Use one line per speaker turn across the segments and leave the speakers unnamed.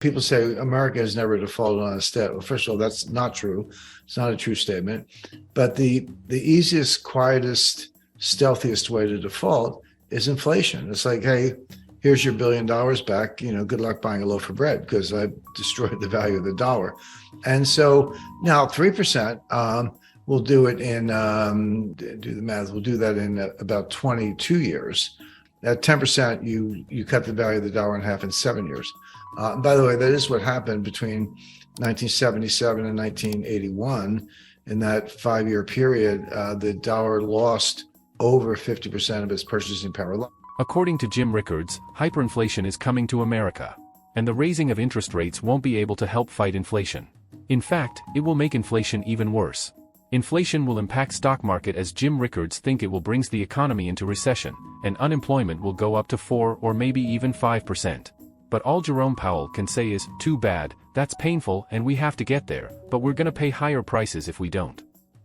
People say America has never defaulted on its debt. Well, first of all, that's not true. It's not a true statement. But the easiest, quietest, stealthiest way to default is inflation. It's like, hey, here's your $1 billion back. Good luck buying a loaf of bread because I destroyed the value of the dollar. And so now 3%, we'll do it in, do the math, we'll do that in about 22 years. At 10%, you cut the value of the dollar in half in 7 years. By the way, that is what happened between 1977 and 1981. In that 5-year period, the dollar lost over 50% of its purchasing power.
According to Jim Rickards, hyperinflation is coming to America, and the raising of interest rates won't be able to help fight inflation. In fact, it will make inflation even worse. Inflation will impact stock market as Jim Rickards think it will brings the economy into recession, and unemployment will go up to 4 or maybe even 5%. But all Jerome Powell can say is, too bad, that's painful and we have to get there, but we're gonna pay higher prices if we don't.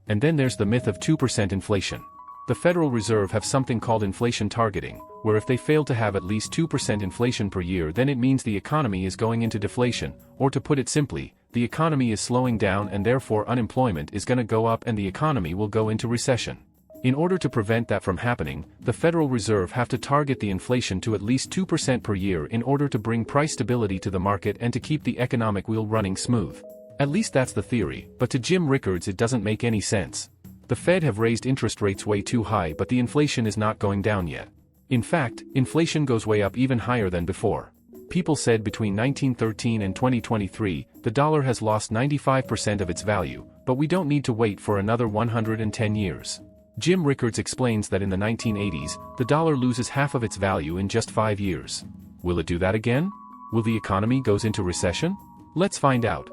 And then there's the myth of 2% inflation. The Federal Reserve have something called inflation targeting, where if they fail to have at least 2% inflation per year, then it means the economy is going into deflation, or to put it simply, the economy is slowing down and therefore unemployment is gonna go up and the economy will go into recession. In order to prevent that from happening, the Federal Reserve have to target the inflation to at least 2% per year in order to bring price stability to the market and to keep the economic wheel running smooth. At least that's the theory, but to Jim Rickards it doesn't make any sense. The Fed have raised interest rates way too high, but the inflation is not going down yet. In fact, inflation goes way up even higher than before. People said between 1913 and 2023, the dollar has lost 95% of its value, but we don't need to wait for another 110 years. Jim Rickards explains that in the 1980s, the dollar loses half of its value in just 5 years. Will it do that again? Will the economy goes into recession? Let's find out.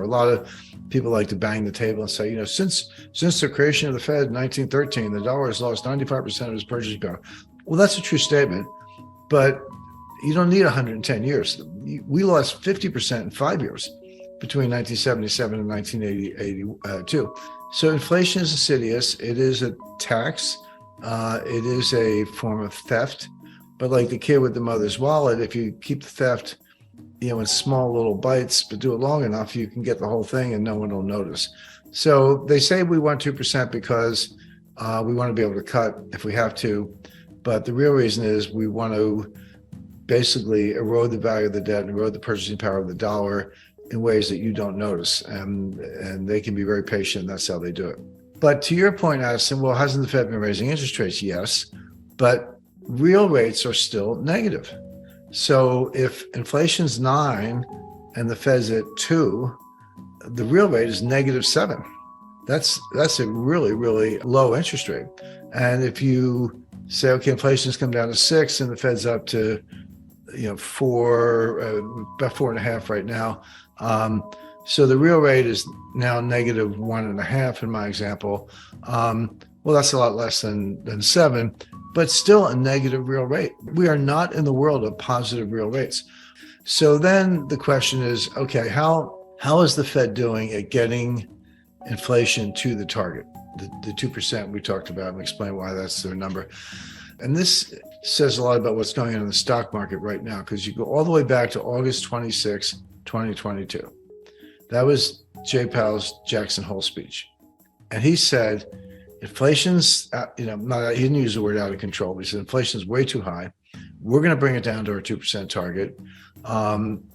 A lot of people like to bang the table and say, since the creation of the Fed in 1913, the dollar has lost 95% of its purchasing power. Well, that's a true statement, but you don't need 110 years. We lost 50% in 5 years between 1977 and 1982. So inflation is insidious. It is a tax. It is a form of theft. But like the kid with the mother's wallet, if you keep the theft, in small little bites, but do it long enough, you can get the whole thing and no one will notice. So they say we want 2% because we want to be able to cut if we have to. But the real reason is we want to basically erode the value of the debt and erode the purchasing power of the dollar in ways that you don't notice. And they can be very patient. That's how they do it. But to your point, Addison, well, hasn't the Fed been raising interest rates? Yes, but real rates are still negative. So if inflation's 9 and the Fed's at 2, the real rate is -7. That's a really, really low interest rate. And if you say, okay, inflation's come down to 6 and the Fed's up to 4, about 4.5 right now. So the real rate is now -1.5 in my example. Well, that's a lot less than 7. But still a negative real rate. We are not in the world of positive real rates. So then the question is, okay, how is the Fed doing at getting inflation to the target, the 2% we talked about, and explain why that's their number. And this says a lot about what's going on in the stock market right now, because you go all the way back to August 26, 2022. That was Jay Powell's Jackson Hole speech. And he said, inflation's, he didn't use the word out of control, but he said inflation's way too high. We're going to bring it down to our 2% target.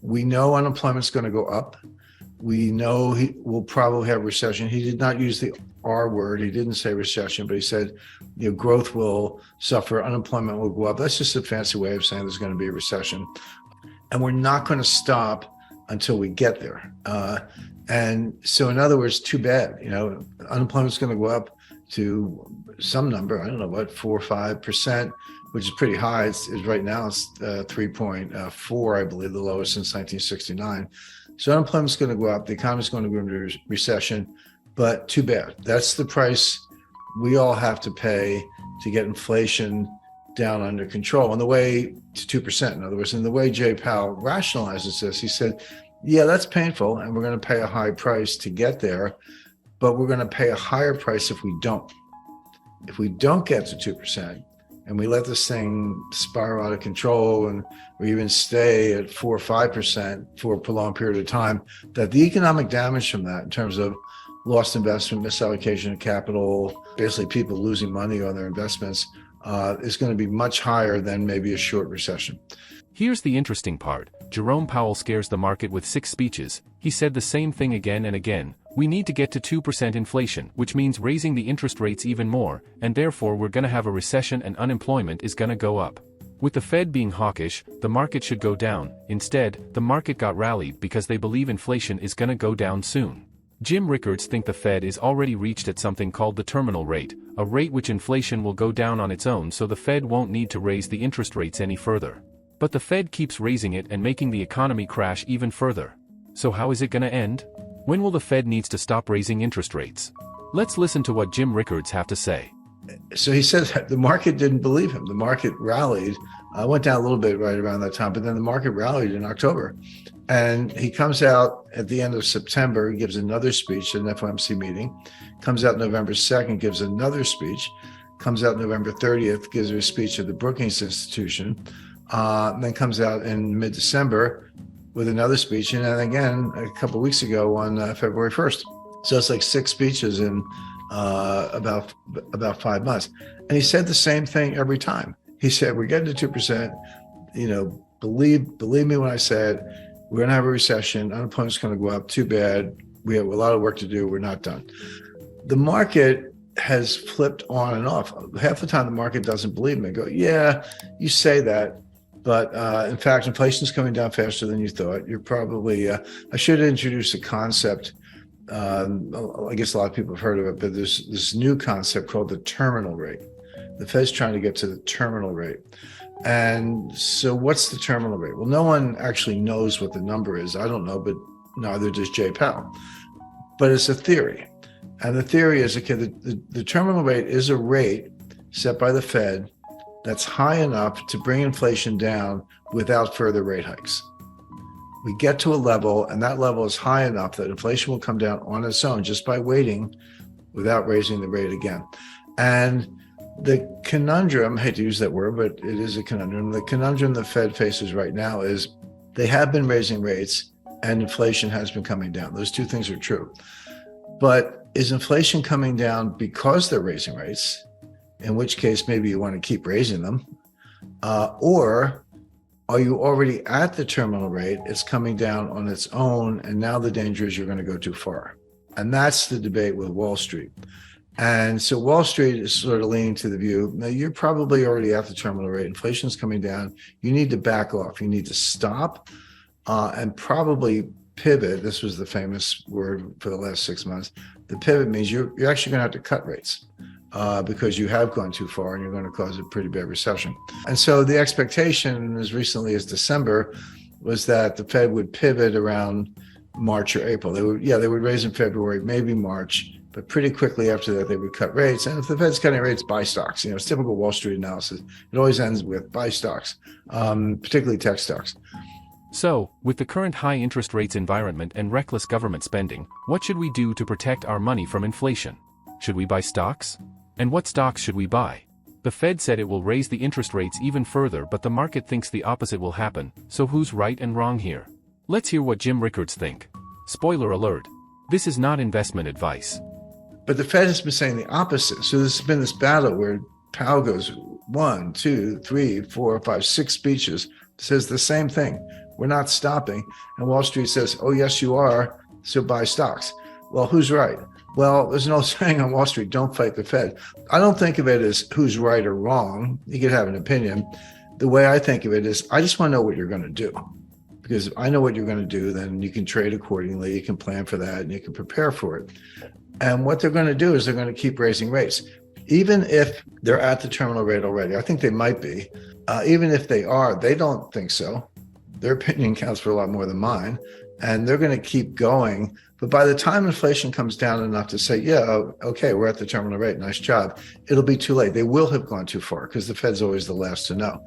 We know unemployment's going to go up. We know he will probably have recession. He did not use the R word. He didn't say recession, but he said, growth will suffer, unemployment will go up. That's just a fancy way of saying there's going to be a recession. And we're not going to stop until we get there. And so in other words, too bad, unemployment's going to go up to some number, I don't know what, 4 or 5%, which is pretty high. It's right now it's 3.4, I believe, the lowest since 1969. So unemployment's going to go up. The economy's going to go into recession, but too bad. That's the price we all have to pay to get inflation down under control. And the way to 2%, in other words, and the way Jay Powell rationalizes this, he said, yeah, that's painful, and we're going to pay a high price to get there, but we're going to pay a higher price if we don't. If we don't get to 2%, and we let this thing spiral out of control and we even stay at 4 or 5% for a prolonged period of time, that the economic damage from that in terms of lost investment, misallocation of capital, basically people losing money on their investments, is going to be much higher than maybe a short recession.
Here's the interesting part. Jerome Powell scares the market with 6 speeches. He said the same thing again and again. We need to get to 2% inflation, which means raising the interest rates even more, and therefore we're going to have a recession and unemployment is going to go up. With the Fed being hawkish, the market should go down. Instead, the market got rallied because they believe inflation is going to go down soon. Jim Rickards thinks the Fed is already reached at something called the terminal rate, a rate which inflation will go down on its own, so the Fed won't need to raise the interest rates any further. But the Fed keeps raising it and making the economy crash even further. So how is it going to end? When will the Fed needs to stop raising interest rates? Let's listen to what Jim Rickards have to say.
So he said that the market didn't believe him. The market rallied, went down a little bit right around that time, but then the market rallied in October. And he comes out at the end of September, gives another speech at an FOMC meeting, comes out November 2nd, gives another speech, comes out November 30th, gives a speech at the Brookings Institution, and then comes out in mid-December with another speech, and then again a couple of weeks ago on February 1st. So it's like 6 speeches in about 5 months. And he said the same thing every time. He said, we're getting to 2%, believe me when I said we're going to have a recession, unemployment's going to go up, too bad, we have a lot of work to do, we're not done. The market has flipped on and off. Half the time the market doesn't believe me. Go, yeah, you say that, but in fact, inflation's coming down faster than you thought. You're probably, I should introduce a concept. I guess a lot of people have heard of it, but there's this new concept called the terminal rate. The Fed's trying to get to the terminal rate. And so what's the terminal rate? Well, no one actually knows what the number is. I don't know, but neither does Jay Powell. But it's a theory. And the theory is, okay, the terminal rate is a rate set by the Fed that's high enough to bring inflation down without further rate hikes. We get to a level, and that level is high enough that inflation will come down on its own just by waiting without raising the rate again. And the conundrum, I hate to use that word, but it is a conundrum. The conundrum the Fed faces right now is they have been raising rates and inflation has been coming down. Those two things are true. But is inflation coming down because they're raising rates, in which case maybe you want to keep raising them, or are you already at the terminal rate? It's coming down on its own, and now the danger is you're going to go too far. And that's the debate with Wall Street. And so Wall Street is sort of leaning to the view, now you're probably already at the terminal rate. Inflation's coming down. You need to back off. You need to stop and probably pivot. This was the famous word for the last 6 months. The pivot means you're actually going to have to cut rates because you have gone too far and you're going to cause a pretty bad recession. And so the expectation as recently as December was that the Fed would pivot around March or April. They would raise in February, maybe March, but pretty quickly after that, they would cut rates. And if the Fed's cutting rates, buy stocks. It's typical Wall Street analysis. It always ends with buy stocks, particularly tech stocks.
So, with the current high interest rates environment and reckless government spending, what should we do to protect our money from inflation? Should we buy stocks? And what stocks should we buy? The Fed said it will raise the interest rates even further, but the market thinks the opposite will happen, so who's right and wrong here? Let's hear what Jim Rickards think. Spoiler alert. This is not investment advice.
But the Fed has been saying the opposite. So there's been this battle where Powell goes 1, 2, 3, 4, 5, 6 speeches, says the same thing. We're not stopping. And Wall Street says, oh, yes, you are. So buy stocks. Well, who's right? Well, there's an old saying on Wall Street, don't fight the Fed. I don't think of it as who's right or wrong. You could have an opinion. The way I think of it is I just want to know what you're going to do. Because if I know what you're going to do, then you can trade accordingly. You can plan for that and you can prepare for it. And what they're going to do is they're going to keep raising rates. Even if they're at the terminal rate already, I think they might be. Even if they are, they don't think so. Their opinion counts for a lot more than mine. And they're going to keep going. But by the time inflation comes down enough to say, yeah, okay, we're at the terminal rate, nice job, it'll be too late. They will have gone too far because the Fed's always the last to know.